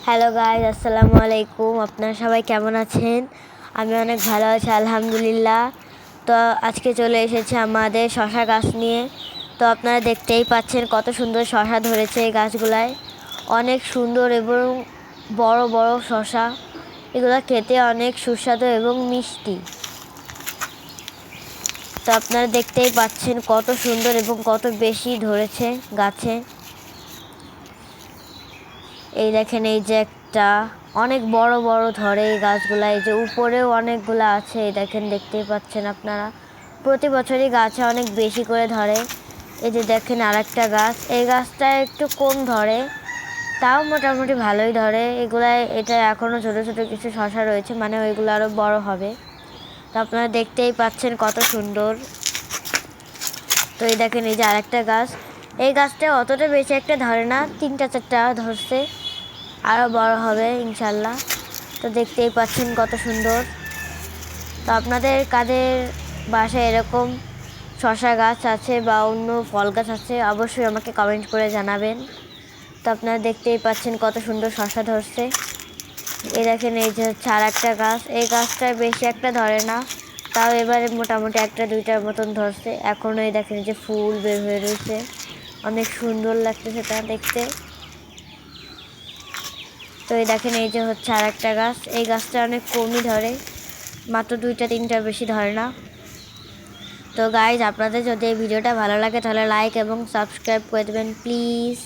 Hello guys, আসসালামু আলাইকুম। আপনারা সবাই কেমন আছেন? আমি অনেক ভালো আছি, আলহামদুলিল্লাহ। তো আজকে চলে এসেছে আমাদের শশা গাছ নিয়ে। তো আপনারা দেখতেই পাচ্ছেন কত সুন্দর শশা ধরেছে এই গাছগুলায়। অনেক সুন্দর এবং বড় বড় শশা। এগুলো খেতে অনেক সুস্বাদু এবং মিষ্টি। তো আপনারা দেখতেই পাচ্ছেন কত সুন্দর এবং কত বেশি ধরেছে গাছে। এই দেখেন, এই যে একটা অনেক বড় বড় ধরে এই গাছগুলা। এই যে উপরেও অনেকগুলো আছে, এই দেখেন, দেখতেই পাচ্ছেন আপনারা। প্রতি বছরই গাছে অনেক বেশি করে ধরে। এই যে দেখেন আরেকটা গাছ, এই গাছটা একটু কম ধরে, তাও মোটামুটি ভালোই ধরে। এটা এখনও ছোটো ছোটো কিছু শশা রয়েছে, মানে ওইগুলো আরও বড় হবে। তো আপনারা দেখতেই পাচ্ছেন কত সুন্দর। তো এই দেখেন, এই যে আরেকটা গাছ, এই গাছটা অতটা বেশি একটা ধরে না, 3-4টা ধরছে, আরও বড় হবে ইনশাল্লাহ। তো দেখতেই পাচ্ছেন কত সুন্দর। তো আপনাদের কাদের বাসায় এরকম শশা গাছ আছে বা অন্য ফল গাছ আছে, অবশ্যই আমাকে কমেন্ট করে জানাবেন। তো আপনারা দেখতেই পাচ্ছেন কত সুন্দর শশা ধরছে। এই দেখেন, এই যে হচ্ছে আর একটা গাছ, এই গাছটা বেশি একটা ধরে না, তাও এবারে মোটামুটি 1-2টার মতন ধরছে। এখনও এই দেখেন যে ফুল বের হয়ে রয়েছে, অনেক সুন্দর লাগছে সেটা দেখতে। তো এই দেখেন, এই যে হচ্ছে আর একটা গাছ, এই গাছটা অনেক কমই ধরে, মাত্র 2-3টার বেশি ধরে না। তো গাইজ, আপনাদের যদি এই ভিডিওটা ভালো লাগে তাহলে লাইক এবং সাবস্ক্রাইব করে দেবেন প্লিজ।